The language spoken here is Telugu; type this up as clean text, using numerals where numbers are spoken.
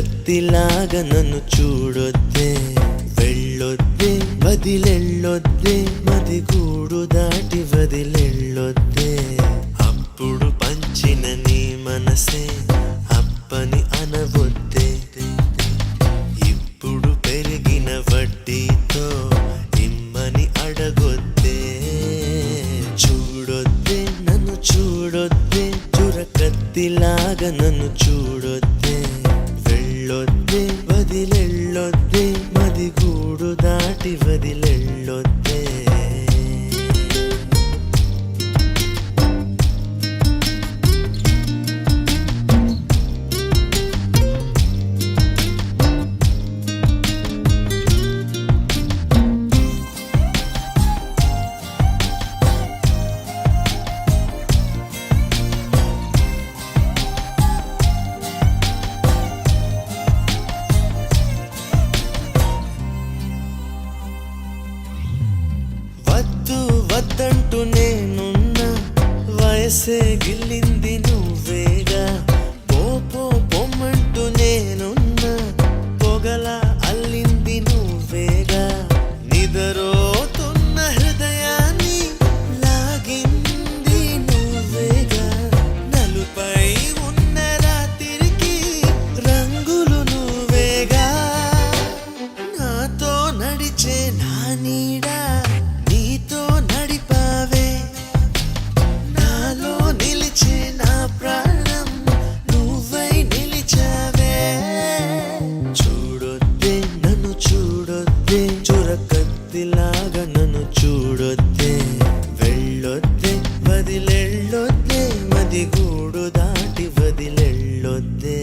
కత్తిలాగా నన్ను చూడొద్దే, వెళ్ళొద్దే వదిలెళ్ళొద్దే, మది గూడు దాటి వదిలెళ్ళొద్దే. అప్పుడు పంచిన నీ మనసే అప్పని అనవొద్దే, ఇప్పుడు పెరిగిన వడ్డీతో ఇమ్మని అడగొద్దే. చూడొద్దే నన్ను చూడొద్దే, చురకత్తిలాగా నన్ను చూడొద్దే, వెళ్ళొద్దే వదిలెళ్ళొద్దే, మది గూడు దాటి వదిలెళ్ళొద్దే. వద్దు వద్దంటూ నేనున్నా, వయసే గిల్లింది నువ్వేగా. పో పో పొమ్మంటూ నేనున్నా, పొగలా అల్లింది నువ్వేగా. నిదరోతున్న హృదయాన్ని లాగింది నువ్వేగా. నలుపై ఉన్న రాత్రికి రంగులు నువ్వేగా. నాతో నడిచే నా నీడా నీతో నడిపావే, నాలో నిలిచే నా ప్రాణం నువ్వై నిలిచావే. చూడొద్దే నన్ను చూడొద్దే, చురకత్తిలాగా నన్ను చూడొద్దే, వెళ్ళొద్దే వదిలెళ్ళొద్దే, మది గూడు దాటి వదిలెళ్ళొద్దే.